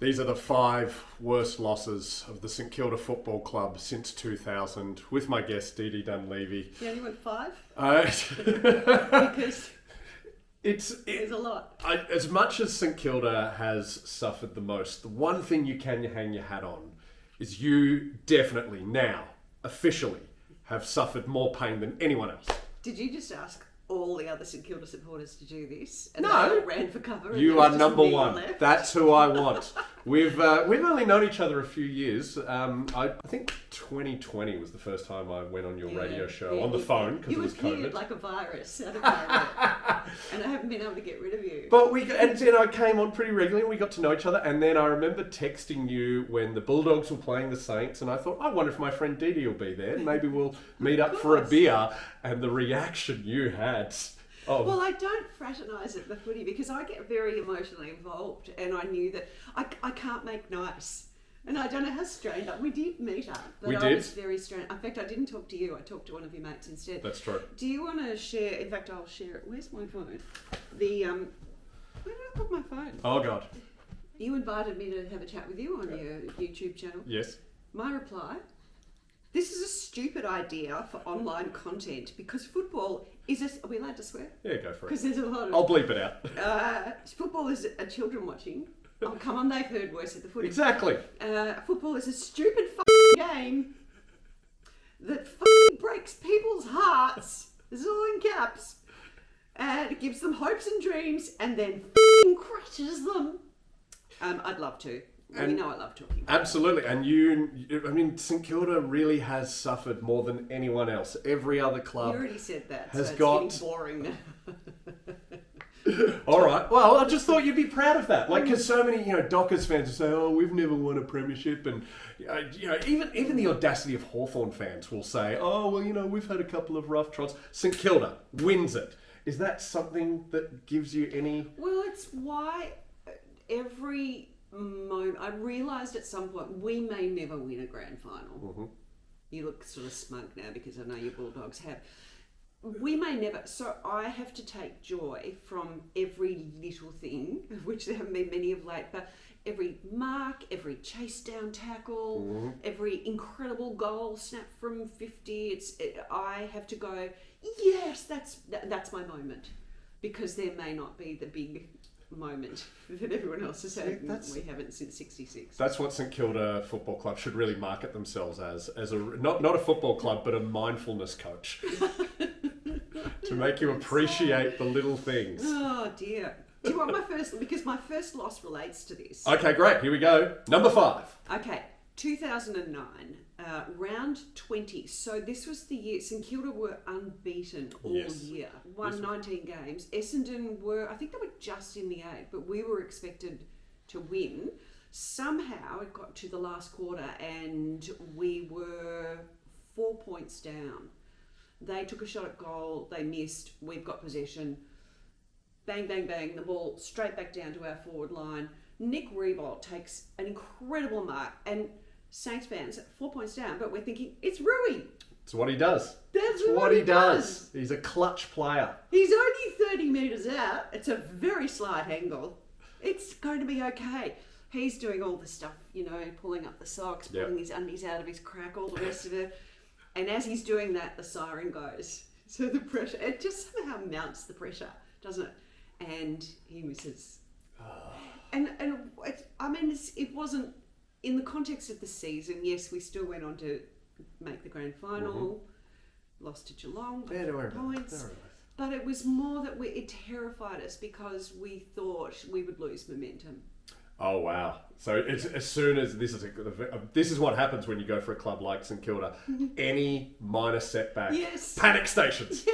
These are the 5 worst losses of the St Kilda Football Club since 2000, with my guest Dee-Dee Dunleavy. You only went 5? Because there's a lot. As much as St Kilda has suffered the most, the one thing you can hang your hat on is you definitely now, officially, have suffered more pain than anyone else. Did you just ask all the other St Kilda supporters to do this? And No. they all ran for cover. You are number one. That's who I want. We've only known each other a few years. I think 2020 was the first time I went on your radio show on the phone because it was COVID. You appeared like a virus out of nowhere, and I haven't been able to get rid of you. But I came on pretty regularly, and we got to know each other. And then I remember texting you when the Bulldogs were playing the Saints, and I thought, I wonder if my friend Dee-Dee will be there. Maybe we'll meet up for a beer. And the reaction you had. Oh. Well, I don't fraternise at the footy because I get very emotionally involved, and I knew that I can't make nice. And I don't know how strange. We did meet up, but I was very strange. In fact, I didn't talk to you. I talked to one of your mates instead. That's true. Do you want to share? In fact, I'll share it. Where's my phone? Where did I put my phone? Oh, God. You invited me to have a chat with you on your YouTube channel. Yes. My reply: this is a stupid idea for online content because football is are we allowed to swear? Yeah, go for it. Because there's a lot of... I'll bleep it out. Football is a children watching. Oh, come on, they've heard worse at the footy. Exactly. Football is a stupid f***ing game that f***ing breaks people's hearts. This is all in caps. And it gives them hopes and dreams and then f***ing crushes them. I'd love to. And you know I love talking. Absolutely. And St Kilda really has suffered more than anyone else. Every other club You already said that, has so got... it's getting boring now. All right. Well, I just thought you'd be proud of that. Like, because so many, Dockers fans will say, "Oh, we've never won a premiership," and even the audacity of Hawthorn fans will say, "Oh, well, we've had a couple of rough trots." St Kilda wins it. Is that something that gives you any? Well, it's why every moment I realised at some point we may never win a grand final. Mm-hmm. You look sort of smug now because I know your Bulldogs have. We may never, so I have to take joy from every little thing, of which there haven't been many of late, but every mark, every chase down tackle, every incredible goal snap from 50, I have to go, yes, that's my moment, because there may not be the big moment that everyone else has had. We haven't since 66. That's what St Kilda Football Club should really market themselves as a not a football club, but a mindfulness coach. To make you appreciate the little things. Oh dear. Do you want my first? Because my first loss relates to this. Okay, great. Here we go. Number 5. Okay, 2009, round 20. So this was the year St Kilda were unbeaten all year. Won 19 games. Essendon were, I think they were just in the 8, but we were expected to win. Somehow it got to the last quarter and we were 4 points down. They took a shot at goal, they missed, we've got possession. Bang, bang, bang, the ball straight back down to our forward line. Nick Rebold takes an incredible mark, and Saints fans, 4 points down, but we're thinking, it's Rui. It's what he does. That's what he does. He's a clutch player. He's only 30 metres out. It's a very slight angle. It's going to be okay. He's doing all the stuff, pulling up the socks, pulling his undies out of his crack, all the rest of it. And as he's doing that, the siren goes. So the pressure, it just somehow mounts the pressure, doesn't it? And he misses. And it wasn't, in the context of the season, yes, we still went on to make the grand final, lost to Geelong by 4 points. But it was more that it terrified us because we thought we would lose momentum. Oh wow! So it's as soon as this is what happens when you go for a club like St Kilda. Any minor setback, panic stations.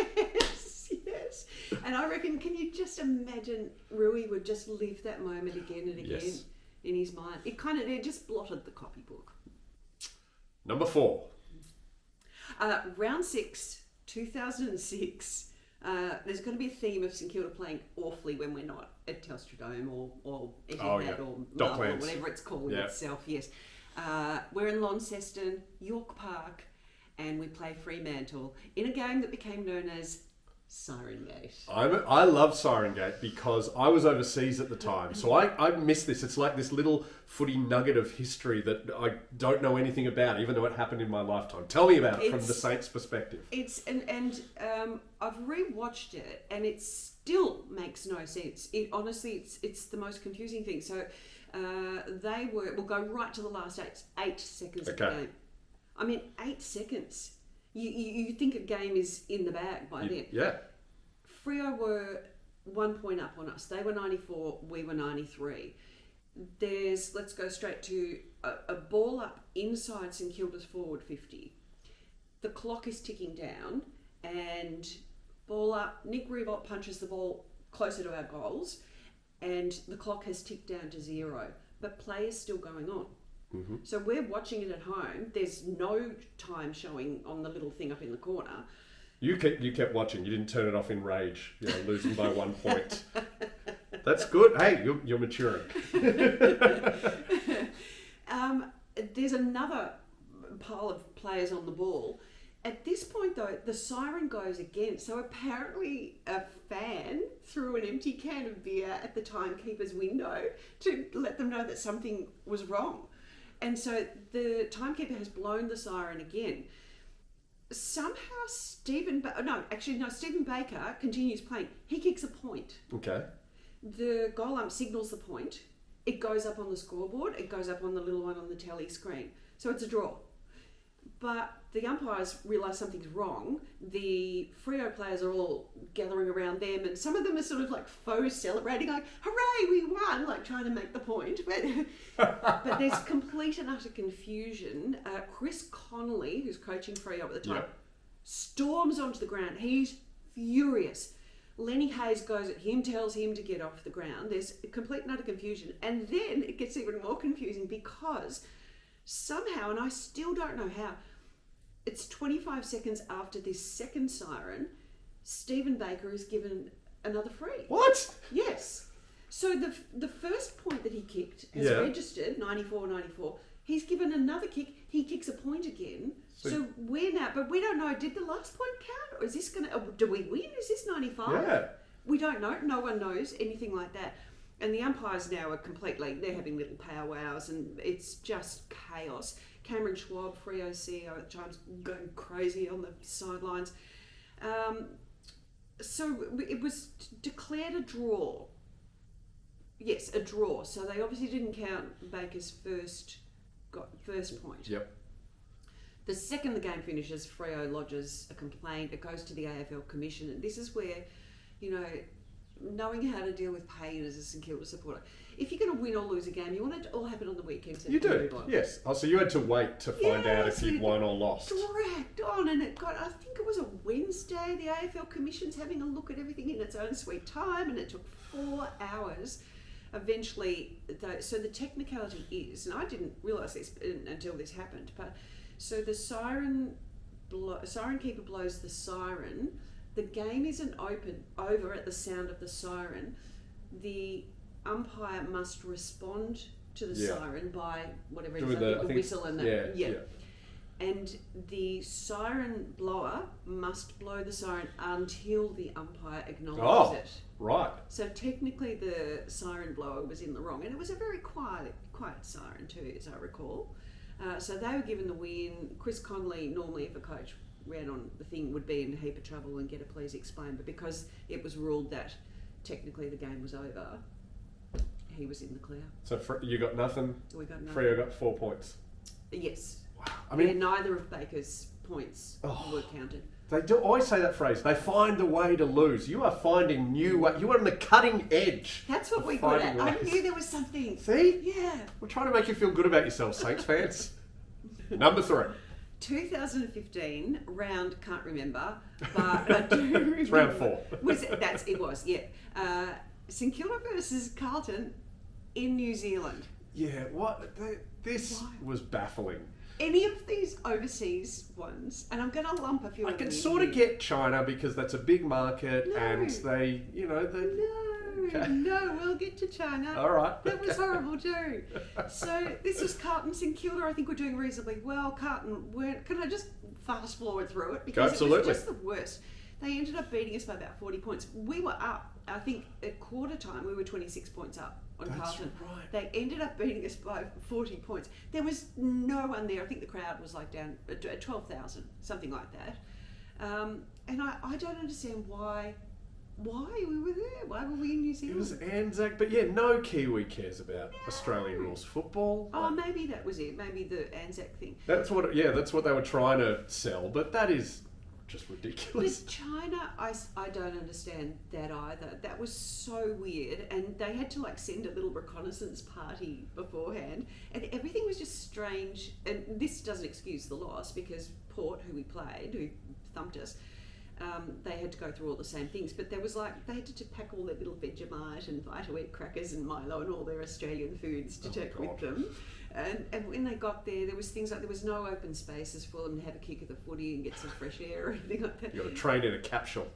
Yes. And I reckon, can you just imagine Rui would just live that moment again and again in his mind? It just blotted the copybook. Number 4. Round 6, 2006. There's going to be a theme of St Kilda playing awfully when we're not at Telstra Dome or Etihad or Love or whatever it's called itself. Yes, we're in Launceston, York Park, and we play Fremantle in a game that became known as Siren Gate. I love Siren Gate because I was overseas at the time, so I missed this. It's like this little footy nugget of history that I don't know anything about, even though it happened in my lifetime. Tell me about it from the Saints' perspective. It's I've rewatched it, and it still makes no sense. It honestly, it's the most confusing thing. So we'll go right to the last 8 seconds of the game. I mean, 8 seconds. You think a game is in the bag by then. Yeah. Freo were 1 point up on us. They were 94, we were 93. Let's go straight to a ball up inside St Kilda's forward 50. The clock is ticking down, and ball up. Nick Revolt punches the ball closer to our goals, and the clock has ticked down to 0, but play is still going on. Mm-hmm. So we're watching it at home. There's no time showing on the little thing up in the corner. You kept watching. You didn't turn it off in rage, losing by 1 point. That's good. Hey, you're maturing. There's another pile of players on the ball. At this point, though, the siren goes again. So apparently a fan threw an empty can of beer at the timekeeper's window to let them know that something was wrong. And so the timekeeper has blown the siren again. Somehow Stephen Baker continues playing. He kicks a point. Okay. The goal ump signals the point. It goes up on the scoreboard. It goes up on the little one on the telly screen. So it's a draw. But the umpires realise something's wrong. The Freo players are all gathering around them, and some of them are sort of like faux celebrating, like, hooray, we won, like trying to make the point. But there's complete and utter confusion. Chris Connolly, who's coaching Freo at the time, storms onto the ground. He's furious. Lenny Hayes goes at him, tells him to get off the ground. There's complete and utter confusion. And then it gets even more confusing because somehow, and I still don't know how, it's 25 seconds after this second siren, Stephen Baker is given another free. What? Yes. So the first point that he kicked has registered, 94. He's given another kick. He kicks a point again. So we're now, but we don't know, did the last point count? Or is this going to, do we win? Is this 95? Yeah. We don't know. No one knows anything like that. And the umpires now are they're having little powwows, and it's just chaos. Cameron Schwab, Freo CEO at the time's going crazy on the sidelines. So it was declared a draw. Yes, a draw. So they obviously didn't count Baker's first point. Yep. The second the game finishes, Freo lodges a complaint. It goes to the AFL Commission, and this is where, knowing how to deal with pain as a St Kilda supporter. If you're going to win or lose a game, you want it to all happen on the weekend. You do, yes. Oh, so you had to wait to find out if you'd won or lost. Dragged on, and I think it was a Wednesday. The AFL Commission's having a look at everything in its own sweet time, and it took 4 hours. Eventually, so the technicality is, and I didn't realise this until this happened, but so the siren keeper blows the siren. The game isn't over at the sound of the siren. The umpire must respond to the siren by whatever it is, a whistle and that. And the siren blower must blow the siren until the umpire acknowledges it. Right. So technically the siren blower was in the wrong, and it was a very quiet siren too, as I recall. So they were given the win. Chris Connolly, normally if a coach ran on the thing, would be in a heap of trouble and get a please explain, but because it was ruled that technically the game was over, he was in the clear. So you got nothing? We got nothing. Freo got 4 points? Yes. Wow. I mean, neither of Baker's points were counted. They do always say that phrase, they find a way to lose. You are finding new ways. You are on the cutting edge. That's what we got at. I knew there was something. See? Yeah. We're trying to make you feel good about yourself, Saints fans. Number 3. 2015 round, can't remember, but I do remember. It's round 4. It was. St Kilda versus Carlton in New Zealand. Yeah, this was baffling. Any of these overseas ones, and I'm going to lump a few. I of them can sort of get China because that's a big market, and they. No, we'll get to China. All right. That was horrible too. So this was Carlton, St Kilda. I think we're doing reasonably well. Carlton weren't. Can I just fast forward through it because Absolutely. it was just the worst. They ended up beating us by about 40 points. We were up, I think at quarter time, we were 26 points up on Carlton. Right. They ended up beating us by 40 points. There was no one there. I think the crowd was like down at 12,000, something like that. And I don't understand why we were there. Why were we in New Zealand? It was Anzac, but yeah, no Kiwi cares about Australian rules football. Oh, maybe that was it. Maybe the Anzac thing. That's what they were trying to sell, but that is just ridiculous. With China, I don't understand that either. That was so weird, and they had to like send a little reconnaissance party beforehand, and everything was just strange. And this doesn't excuse the loss because Port, who we played, who thumped us, they had to go through all the same things, but there was like they had to pack all their little Vegemite and Vita-Wheat crackers and Milo and all their Australian foods to take with them. And when they got there was things like there was no open spaces for them to have a kick at the footy and get some fresh air or anything like that. You got to train in a capsule.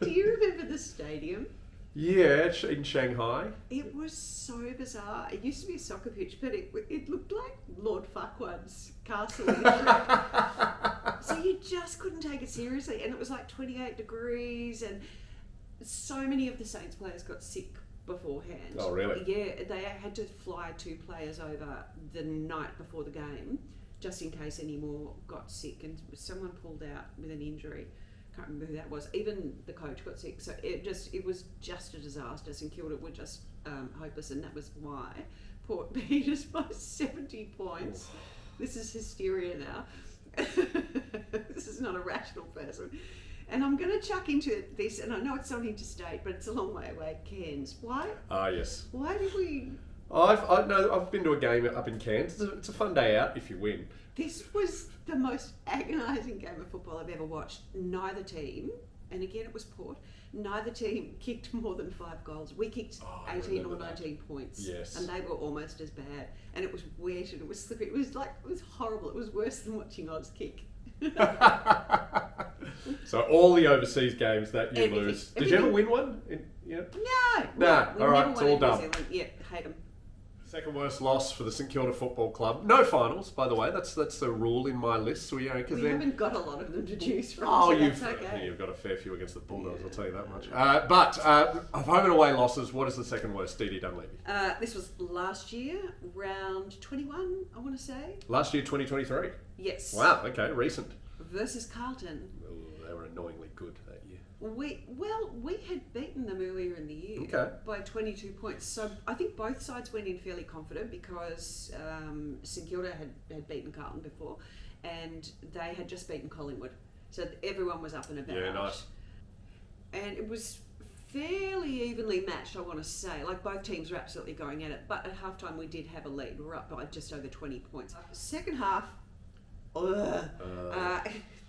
Do you remember the stadium? Yeah, in Shanghai. It was so bizarre. It used to be a soccer pitch, but it looked like Lord Farquaad's castle in Shrek. So you just couldn't take it seriously. And it was like 28 degrees, and so many of the Saints players got sick beforehand. Oh, really? Yeah, they had to fly 2 players over the night before the game, just in case any more got sick. And someone pulled out with an injury. Can't remember who that was. Even the coach got sick, so it was just a disaster. St Kilda were just hopeless, and that was why Port beat us by 70 points. Oh. This is hysteria now. This is not a rational person. And I'm going to chuck into this, and I know it's not interstate, but it's a long way away. Cairns. Why? Ah, yes. Why did we? I've been to a game up in Cairns. It's a fun day out if you win. This was the most agonising game of football I've ever watched. Neither team, and again it was Port, neither team kicked more than 5 goals. We kicked 18 or 19 points. Yes. And they were almost as bad. And it was wet and it was slippery. It was horrible. It was worse than watching Oz kick. So all the overseas games that you Everything. lose. Did you ever win one? No. We all right, never it's won all in done. New Zealand. Yeah, hate them. Second worst loss for the St Kilda Football Club. No finals, by the way. That's the rule in my list. So, because We haven't got a lot of them to choose from. Oh, so you've that's okay. got a fair few against the Bulldogs. I'll tell you that much. But of home and away losses, what is the second worst? Dee-Dee Dunleavy. This was last year, round 21, I want to say. Last year, 2023. Yes. Wow. Okay, recent. Versus Carlton. Oh, they were annoyingly good that year. We had beaten them earlier in the year by 22 points. So I think both sides went in fairly confident because St Kilda had beaten Carlton before, and they had just beaten Collingwood. So everyone was up and about. Yeah, nice. And it was fairly evenly matched, I want to say. Like both teams were absolutely going at it. But at halftime we did have a lead. We were up by just over 20 points. Second half,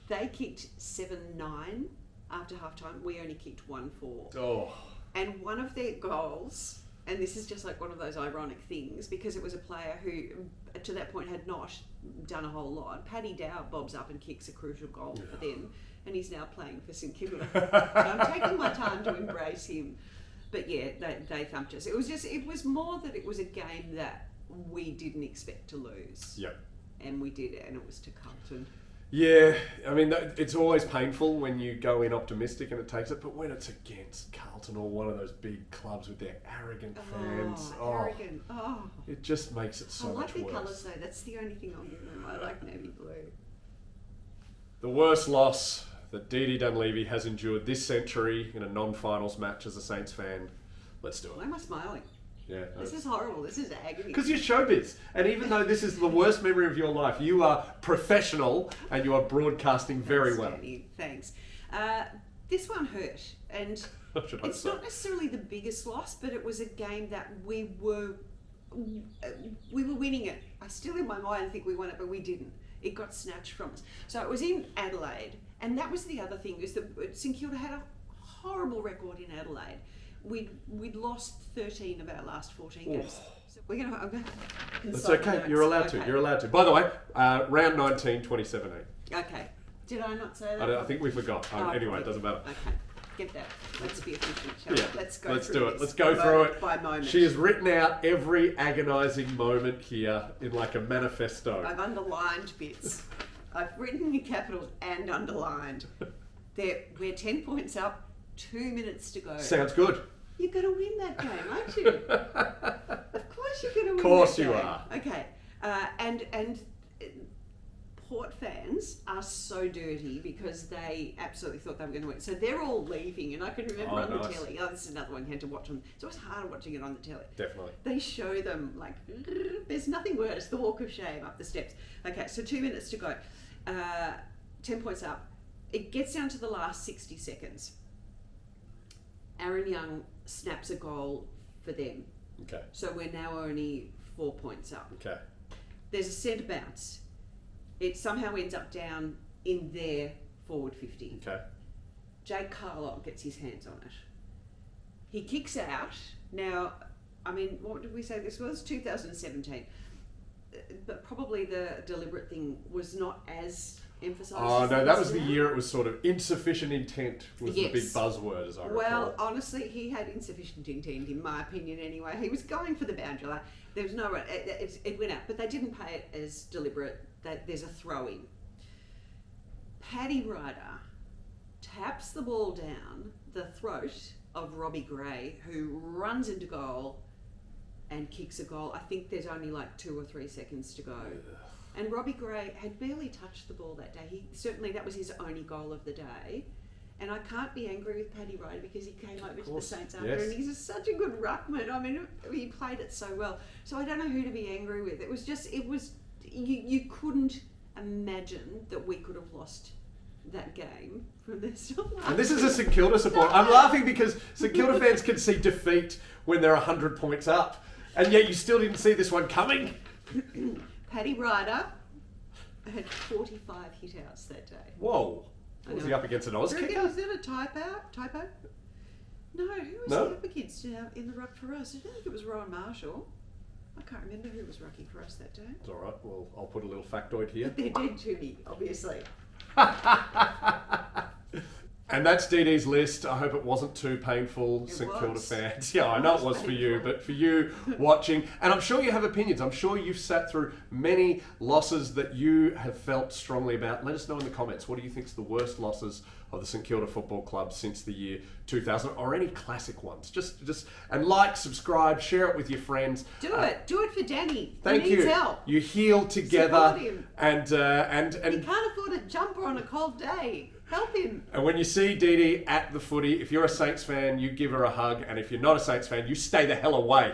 they kicked 7-9. After halftime, we only kicked 1-4. Oh. And one of their goals, and this is just like one of those ironic things, because it was a player who, to that point, had not done a whole lot. Paddy Dow bobs up and kicks a crucial goal for them, and he's now playing for St Kilda. So I'm taking my time to embrace him. But yeah, they thumped us. It was more that it was a game that we didn't expect to lose. Yep. And we did, and it was to Carlton. Yeah, I mean, it's always painful when you go in optimistic and it takes it, but when it's against Carlton or one of those big clubs with their arrogant fans, arrogant. It just makes it so much worse. I like their colours though, that's the only thing I'll give them. I like navy blue. The worst loss that Dee-Dee Dunleavy has endured this century in a non-finals match as a Saints fan. Let's do it. Why am I smiling? Yeah, this is horrible. This is agony. Because you're showbiz. And even though this is the worst memory of your life, you are professional and you are broadcasting very well. Danny. Thanks. This one hurt. And it's not necessarily the biggest loss, but it was a game that we were winning it. I still in my mind think we won it, but we didn't. It got snatched from us. So it was in Adelaide. And that was the other thing, is that St Kilda had a horrible record in Adelaide. We'd lost 13 of our last 14 games. So we're going to... That's okay. You're allowed to. You're allowed to. By the way, round 19, 2017. Okay. Did I not say that? I think we forgot. Anyway, it doesn't matter. Okay. Get that. Let's be efficient, shall we? Let's go Let's through do it. this Let's go through it. By moment. She has written out every agonising moment here in like a manifesto. I've underlined bits. I've written in capitals and underlined. We're 10 points up, 2 minutes to go. Sounds good. You're going to win that game, aren't you? Of course you're going to win. Of course that you game. are. Okay, and Port fans are so dirty because they absolutely thought they were going to win. So they're all leaving, and I can remember on the telly. Oh, this is another one you had to watch on. So it's hard watching it on the telly. Definitely. They show them like there's nothing worse. The walk of shame up the steps. Okay, so 2 minutes to go. 10 points up. It gets down to the last 60 seconds. Aaron Young snaps a goal for them. Okay. So we're now only 4 points up. Okay. There's a centre bounce. It somehow ends up down in their forward 50. Okay. Jake Carlton gets his hands on it. He kicks out. Now, I mean, what did we say this was? 2017. But probably the deliberate thing was not as emphasised. Oh, as no, it that is was the now. year it was sort of insufficient intent was the Yes. big buzzword, as I recall. Well, honestly, he had insufficient intent, in my opinion, anyway. He was going for the boundary line. There was no... It went out, but they didn't pay it as deliberate. That there's a throw-in. Paddy Ryder taps the ball down the throat of Robbie Gray, who runs into goal and kicks a goal. I think there's only like 2 or 3 seconds to go. And Robbie Gray had barely touched the ball that day. Certainly that was his only goal of the day. And I can't be angry with Paddy Ryder because he came over to the Saints after, yes. and he's such a good ruckman. I mean, he played it so well. So I don't know who to be angry with. You couldn't imagine that we could have lost that game from this. And this is a St Kilda support. I'm laughing because St Kilda fans can see defeat when they're 100 points up, and yet you still didn't see this one coming. Paddy Ryder had 45 hit-outs that day. Whoa. Was he up against an Oz kicker? Was that a typo? No, who was he up against in the ruck for us? I don't think it was Rowan Marshall. I can't remember who was rucking for us that day. It's all right. Well, I'll put a little factoid here. But they're dead to me, obviously. And that's Dee-Dee's list. I hope it wasn't too painful, St Kilda fans. Yeah, I know it was for you, but for you watching, and I'm sure you have opinions. I'm sure you've sat through many losses that you have felt strongly about. Let us know in the comments. What do you think is the worst losses of the St Kilda Football Club since the year 2000, or any classic ones? Just and like, subscribe, share it with your friends. Do it for Danny. Thank he needs you. help. You heal together, Support him. and He can't afford a jumper on a cold day. Help him. And when you see Dee-Dee at the footy, if you're a Saints fan, you give her a hug. And if you're not a Saints fan, you stay the hell away.